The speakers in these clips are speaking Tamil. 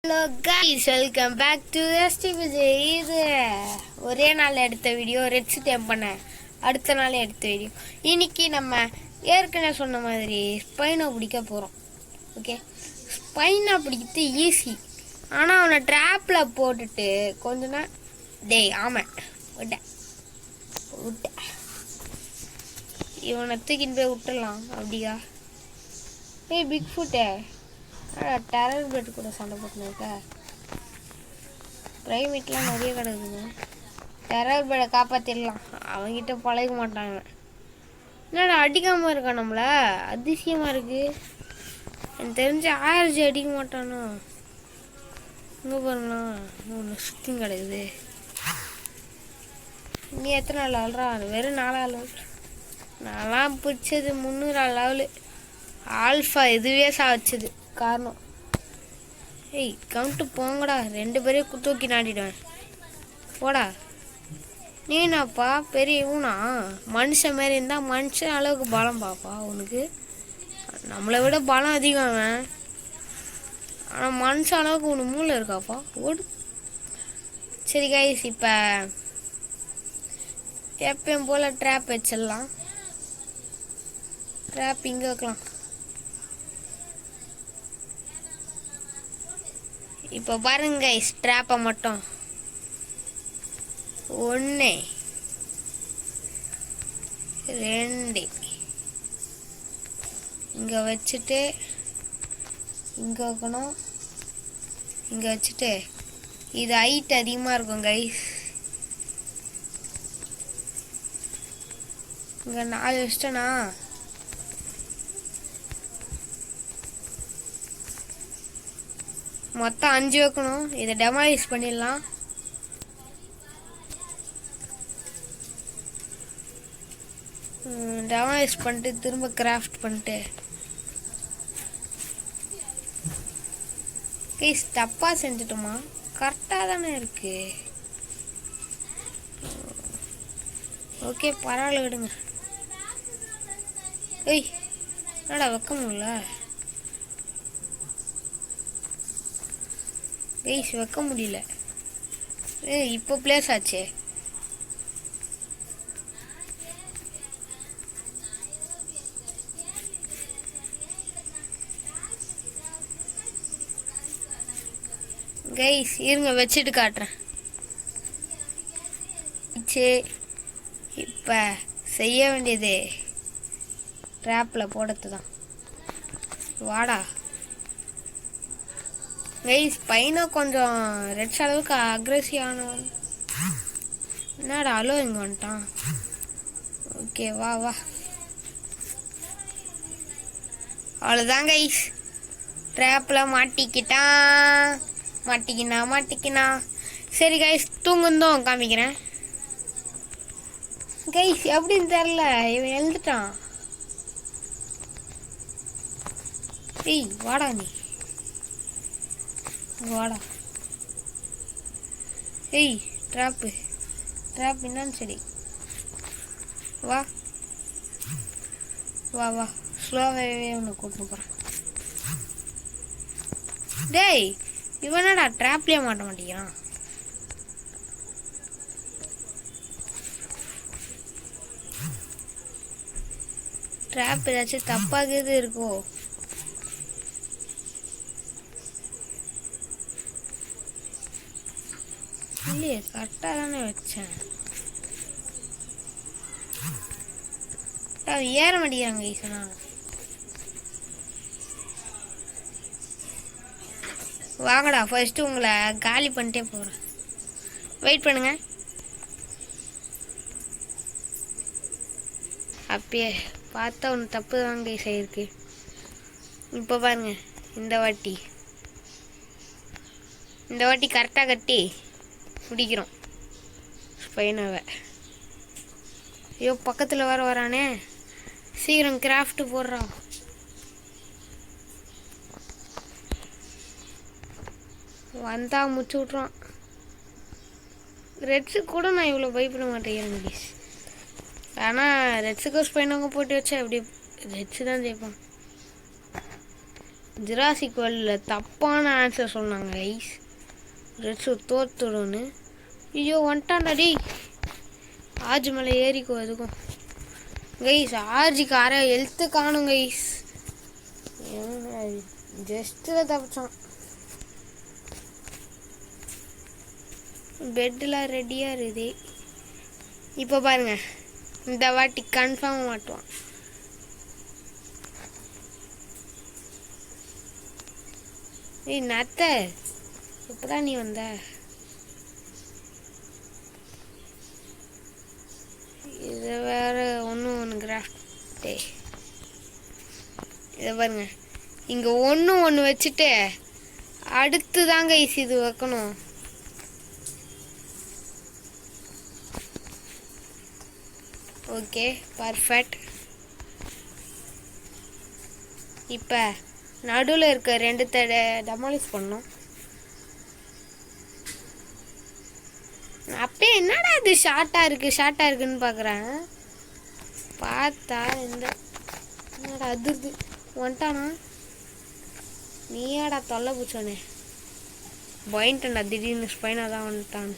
Hello guys, welcome back to ST Vijay. இது ஒரே நாள் எடுத்த வீடியோ, ரெட்ஸ் டைம் பண்ணேன். அடுத்த நாள் எடுத்த வீடியோ. இன்னைக்கு நம்ம ஏற்கனவே சொன்ன மாதிரி ஸ்பைனை பிடிக்க போகிறோம். ஓகே, ஸ்பைனை பிடிக்கிறது ஈஸி. ஆனால் அவனை ட்ராப்பில் போட்டுட்டு கொஞ்ச நாள் ஆமாம் விட்டேன் இவனை தூக்கின்னு போய் விட்டுடலாம். அப்படியா? பிக் ஃபுட்டே டெரர் பெட் கூட சண்டை போட்டுருக்க. ப்ரைவேட்லாம் நிறைய கிடக்குதுங்க. டெரர் பெட்டை காப்பாற்றிடலாம். அவங்ககிட்ட பழக மாட்டாங்க. என்னடா அடிக்காமல் இருக்கான் நம்மள? அதிசயமாக இருக்குது. எனக்கு தெரிஞ்சு 1000 அடிக்க மாட்டானோ. இங்கே பாருங்களா, ஒன்று சுற்றி கிடக்குது. நீ எத்தனை நாள் ஆள்றா? வெறும் 4 லெவல். நான்லாம் பிடிச்சது 300 லெவலு. ஆல்ஃபா இதுவே சாவச்சது காரணம். ஏய், கவுண்ட்டு போங்கடா. 2 பேரையும் தூக்கி நாட்டிடுவேன். போடா. நீனாப்பா பெரிய இவனா? மனுஷன் மாரி இருந்தால் மனுஷன் அளவுக்கு பலம் பாப்பா உனக்கு. நம்மளை விட பலம் அதிகம் அவன். ஆனால் மனுஷன் அளவுக்கு உனக்கு மூளை இருக்காப்பா. ஓடு. சரி கைஸ், இப்போ எப்பயும் போல் ட்ராப் வச்சிடலாம். ட்ராப் இங்கே வைக்கலாம். இப்போ பாருங்க ஸ்ட்ராப்பை மட்டும் 1 2 இங்கே வச்சுட்டு இங்கே வைக்கணும். இங்கே வச்சுட்டு இது ஹைட் அதிகமாக இருக்கும் கைஸ். இங்கே 4 வச்சிட்டேனா? மொத்தம் 5 வைக்கணும். இதை டெமாலிஷ் பண்ணிடலாம். டெமாலிஷ் பண்ணிட்டு திரும்ப கிராஃப்ட் பண்ணிட்டு கைஸ் தப்பாக செஞ்சுட்டோமா? கரெக்டாக தானே இருக்கு. ஓகே, பரவாயில்ல விடுங்க. ஏய், என்னடா வைக்க முடியல? கைஸ் வைக்க முடியல. இப்போ பிளேஸ் ஆச்சே. கைஸ் இருங்க, வச்சுட்டு காட்டுறேன். இப்போ செய்ய வேண்டியது ட்ராப்பில் போடுறது தான். வாடா கைஸ். பையனும் கொஞ்சம் ரெட்ஸ் அளவுக்கு அக்ரெசிவ் ஆனவன். என்னடா அலோ இங்கே வந்துட்டான். ஓகே, வா வா. அவ்வளோதான் கைஸ், ட்ராப்பில் மாட்டிக்கினா. சரி கைஸ், தூங்குந்தோம் காமிக்கிறேன். கைஸ் எப்படின்னு தெரில, இவன் எழுந்துட்டான். ஏய் வாடா, நீ வாடா. ஏய் ட்ராப் என்னன்னு சரி. வா வா வா, ஸ்லோவாகவே ஒன்று கூப்பிட்டு போகிறேன். டேய், இவனடா ட்ராப்லேயே மாட்ட மாட்டேங்கிறான். ட்ராப் ஏதாச்சும் தப்பாக இருக்கோ? இல்லையே, கரெக்டாக தானே வச்சேன். ஏற மாட்டேங்கிறாங்க ஈசனா. வாங்கடா, ஃபர்ஸ்ட்டு உங்களை காலி பண்ணிட்டே போகிறேன். வெயிட் பண்ணுங்க. அப்பயே பார்த்தா ஒன்று தப்பு தான் கைஸ் ஆயிருக்கு. இப்போ பாருங்க, இந்த வாட்டி கரெக்டாக கட்டி பிடிக்கிறோம் ஸ்பைனாவை. ஐயோ, பக்கத்தில் வரானே. சீக்கிரம் கிராஃப்ட் போடுறான். வந்தா முடிச்சு விட்றான். ரெட்ஸு கூட நான் இவ்வளோ பயப்பட மாட்டேங்கிறேன் ப்ளீஸ். ஆனால் ரெட்ஸுக்கு ஸ்பைனாக போட்டு வச்சா எப்படி ரெட்ஸு தான் ஜெயிப்பான். ஜுராசிக் வேர்ல்டில் தப்பான ஆன்சர் சொன்னாங்க கைஸ். ரெட்ஸு தோத்துடும்னு. ஐயோ வந்துட்டான்டாடி. ஆர்ஜி மேலே ஏறிக்கோ எதுக்கும் கைஸ். ஆர்ஜிக்கு அரை ஹெல்த்து காணும் கைஸ். ஜஸ்ட்டில் தப்பிச்சான். பெட்டில் ரெடியாக இருக்குது. இப்போ பாருங்க, இந்த வாட்டி கன்ஃபார்ம் மாட்டுவான். ஏய் நத்த, இப்போதான் நீ வந்த. இது வேற ஒன்று கிராஃப்டே. இதை பாருங்க, இங்கே ஒன்று வச்சுட்டு அடுத்து தாங்க இது வைக்கணும். Okay perfect. இப்போ நடுவில் இருக்க 2 டெமாலிஷ் பண்ணோம். அப்பயே என்னடா இது ஷார்ட்டாக இருக்குன்னு பார்க்குறேன். பார்த்தா இந்த என்னடா அதிர்து வந்துட்டானா. நீயாடா தொல்லை பூச்சோனே. பயன்ட்டா திடீர்னு ஸ்பைனாக தான் வந்துட்டான்.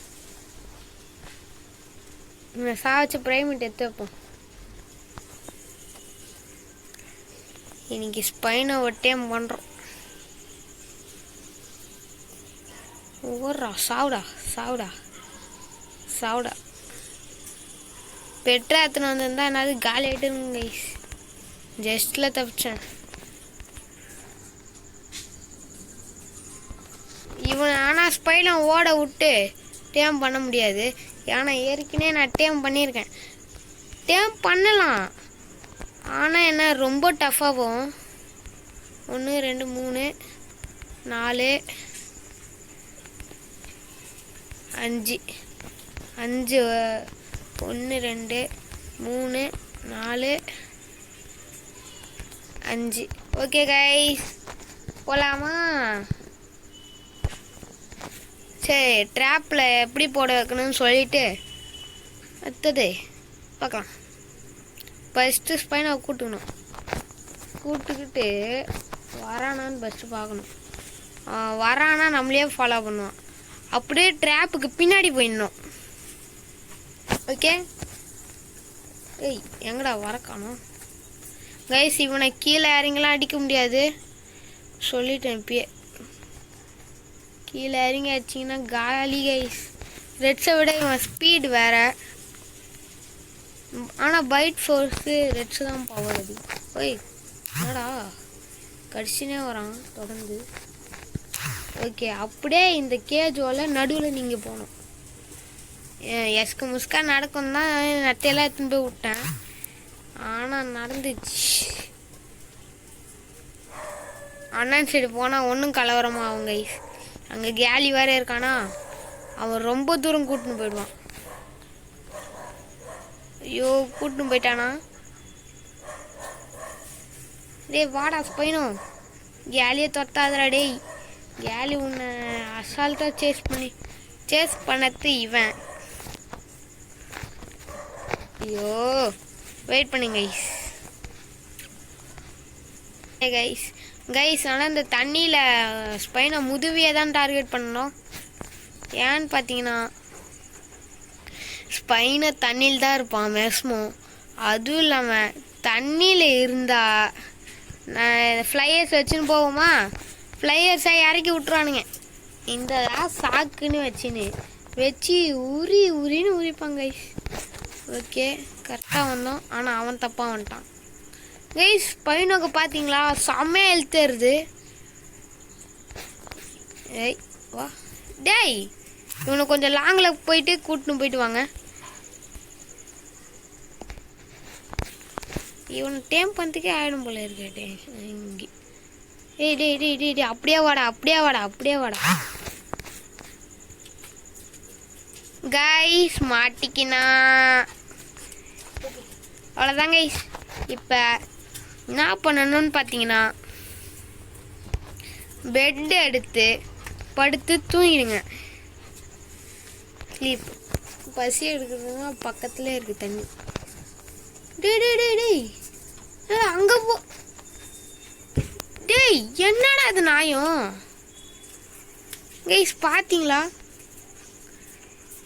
சாவச்சு பிரைமேட் எடுத்து வைப்போம். இன்னைக்கு ஸ்பைனை ஒரு டைம் பண்ணுறோம். ஓடுறா, சாவுடா. பெட்ரா எத்தனை வந்திருந்தா என்னது காலி ஆகிட்டுங்க கைஸ். ஜஸ்ட்டில் தப்பிச்சேன். இவன் ஆனால் ஸ்பைனை ஓட விட்டு டேம் பண்ண முடியாது. ஏன்னா ஏற்கனவே நான் டேம் பண்ணியிருக்கேன். டேம் பண்ணலாம், ஆனால் என்ன ரொம்ப டஃப்பாகும். 1 2 3 4 5 1 2 3 4 5. ஓகே கைஸ், போகலாமா? சரி, ட்ராப்பில் எப்படி போட வைக்கணும்னு சொல்லிட்டு அடுத்தது பார்க்கலாம். ஃபஸ்ட்டு ஸ்பைனை கூட்டுக்கிட்டு வரானான்னு ஃபஸ்ட்டு பார்க்கணும். வரானா நம்மளே ஃபாலோ பண்ணுவான். அப்படியே ட்ராப்புக்கு பின்னாடி போயிடணும். ஓகே. ஏய் எங்கடா வரக்கானோ கைஸ். இவனை கீழே இறங்கலாம் அடிக்க முடியாது சொல்லிட்டேன். இப்பயே கீழே இறங்கி அடிச்சிங்கன்னா காலி கைஸ். ரெட்ஸை விட இவன் ஸ்பீடு வேறு. ஆனால் பைட் ஃபோர்ஸு ரெட்ஸு தான் பவர் அது. ஓய் என்னடா கடிச்சினே வரான் தொடர்ந்து. ஓகே, அப்படியே இந்த கேஜோல நடுவில் நீங்கள் போகணும். எஸ்க்கு முஸ்கா நடக்கும் தான் நட்டையெல்லாம் எடுத்துன்னு போய் விட்டேன். ஆனால் நடந்துச்சு. அண்ணன் சைடு போனால் ஒன்றும் கலவரமா அவங்க கைஸ். அங்கே கேலி வேறு இருக்கானா, அவன் ரொம்ப தூரம் கூட்டின்னு போயிடுவான். ஐயோ கூட்டின்னு போயிட்டானா. டேய் வாடா ஸ்பைனோ, கேலியை தொட்டாதடா டேய். கேலி உன்னை அசால்ட்டாக சேஸ் பண்ணது இவன். ஐயோ வெயிட் பண்ணுங்க கைஸ். ஆனால் இந்த தண்ணியில் ஸ்பைனை முதுவியை தான் டார்கெட் பண்ணணும். ஏன்னு பார்த்தீங்கன்னா ஸ்பைனை தண்ணியில் தான் இருப்பான் மேக்ஸிமம். அதுவும் இல்லாமல் தண்ணியில் இருந்தால் நான் ஃப்ளையர்ஸ் வச்சுன்னு போவோமா, ஃப்ளையர்ஸை இறக்கி விட்ருவானுங்க. இந்த சாக்குன்னு வச்சு உரின்னு உரிப்பாங்க கைஸ். ஓகே கரெக்டாக வந்தோம், ஆனால் அவன் தப்பாக வந்துட்டான் கைஸ். பையனுக்கு பார்த்தீங்களா செம்மையாக எழுத்துருது. ஏய் வா டேய், இவனை கொஞ்சம் லாங்கில் போயிட்டு கூட்டின்னு போயிட்டு வாங்க. இவனை டேம் பண்ணுறதுக்கே ஆகிடும் போல இருக்கே. இங்கே ஏய் டே அப்படியே வாடா. கைஸ் மாட்டிக்கினா அவ்வளோதான் கைஸ். இப்போ என்ன பண்ணணும்னு பார்த்தீங்கன்னா பெட் எடுத்து படுத்து தூங்கிடுங்க. ஸ்லீப். பசி எடுக்கிறதுனா பக்கத்துலேயே இருக்குது தண்ணி. டேய் அங்கே போ. டே டேய் என்னடா அது நாயம் கைஸ் பார்த்தீங்களா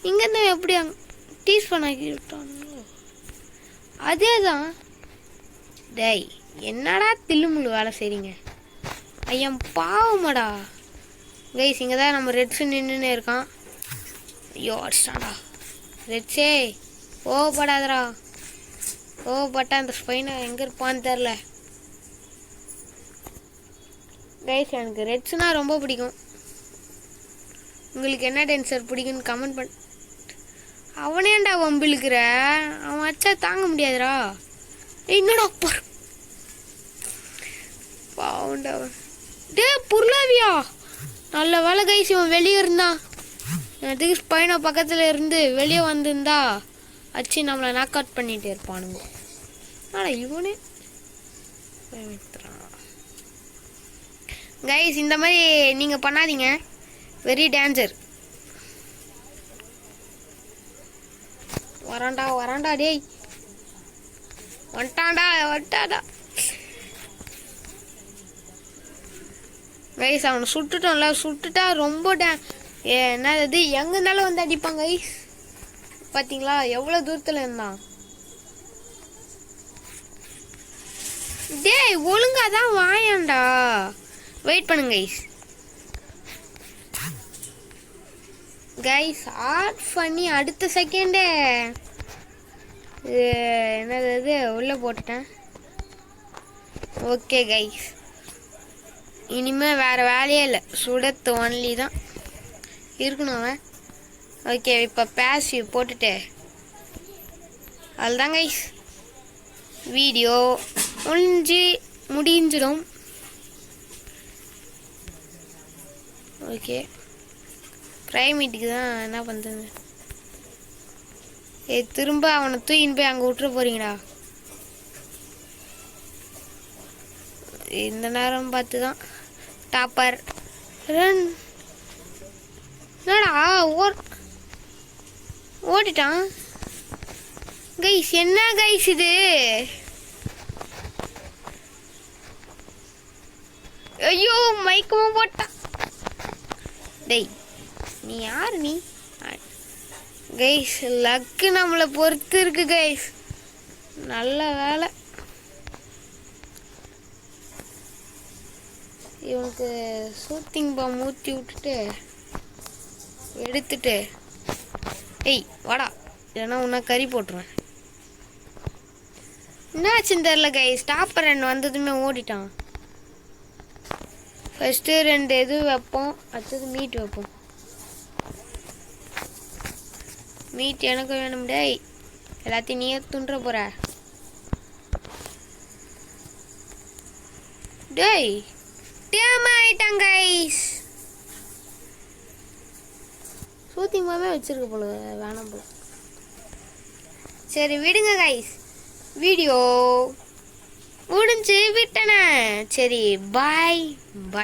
இங்கேருந்து எப்படி டீஸ் பண்ணாக்கி விட்டானுங்களோ அதே தான். டேய் என்னடா தில்லுமுள்ளு வேலை செய்றீங்க ஐயம் பாவமாடா. கைஸ் இங்கே தான் நம்ம ரெட்ஸு நின்றுன்னு இருக்கான். ஐயோ அடிச்சிட்டான்டா ரெட்ஸே கோவப்படாதடா. கோவப்பட்டா அந்த ஸ்பைனை எங்கே இருப்பான்னு தெரில. கைஸ் எனக்கு ரெட்ஸ்னா ரொம்ப பிடிக்கும். உங்களுக்கு என்ன டென்சர் பிடிக்குன்னு கமெண்ட் பண்ண. அவனேண்டா வம்பிழுக்கிற அவன் அச்சா தாங்க முடியாதுடா. என்னடா பாவண்டா டே புர்லாவியா. நல்ல வேலை கைஸ் இவன் வெளியே இருந்தான். எனக்கு ஸ்பைனை பக்கத்தில் இருந்து வெளியே வந்திருந்தா அச்சு நம்மளை நாக் அவுட் பண்ணிகிட்டே இருப்பானுங்க. ஆனால் இவனே கைஸ் இந்த மாதிரி நீங்கள் பண்ணாதீங்க, வெரி டேஞ்சர். வராண்டா டேய் வந்துட்டான்டா. கைஸ் அவனை சுட்டுட்டோம்ல, சுட்டுட்டா ரொம்ப என்னது எங்கே இருந்தாலும் வந்து அடிப்பாங்க கைஸ். பார்த்தீங்களா எவ்வளோ தூரத்தில் இருந்தான். டேய் ஒழுங்கா தான் வாயாண்டா. வெயிட் பண்ணுங்க கைஸ் ஆட் பண்ணி அடுத்த செகண்டே என்னது உள்ளே போட்டுட்டேன். ஓகே கைஸ் இனிமேல் வேறு வேலையே இல்லை, சுடத்து ஒன்லி தான் இருக்கணும் அவன். ஓகே இப்போ பேசிவ் போட்டுட்டு அதுதான் கைஸ் வீடியோ முடிஞ்சிடும். ஓகே ப்ரைமேட்டுக்கு தான் என்ன பண்ணுறது. திரும்ப அவனை தூக்கின்னு போய் அங்கே விட்டுற போறீங்கடா. இந்த நேரம் பார்த்து தான் டாப்பர் ரன். என்னடா ஓடிட்டான் கைஸ். என்ன கைஸ் இது? ஐயோ மைக்கமும் போட்டான். டேய் நீ யார் நீ? கைஸ் லக்கு நம்மளை பொறுத்து இருக்கு கைஸ். நல்ல வேலை இவனுக்கு சூத்திங் பாம் ஊற்றி விட்டுட்டு எடுத்துட்டு ஏய் வாடா இல்லைன்னா உன்ன கறி போட்டுருவேன். என்னாச்சுன்னு தெரில கைஸ். டாப்பர் ரெண்டு வந்ததுமே ஓடிட்டான். ஃபஸ்ட்டு 2 இது வைப்போம், அடுத்தது மீட் வைப்போம். மீட் எனக்கு வேணும். டேய் எல்லாத்தையும் நீயே துண்டுற போற. டேய் டேம் ஆயிட்டாங்க கைஸ். சூத்திங்கமாவே வச்சிருக்க போல வேணாம் போல. சரி விடுங்க கைஸ், வீடியோ முடிஞ்சு விட்டன. சரி பாய் பாய்.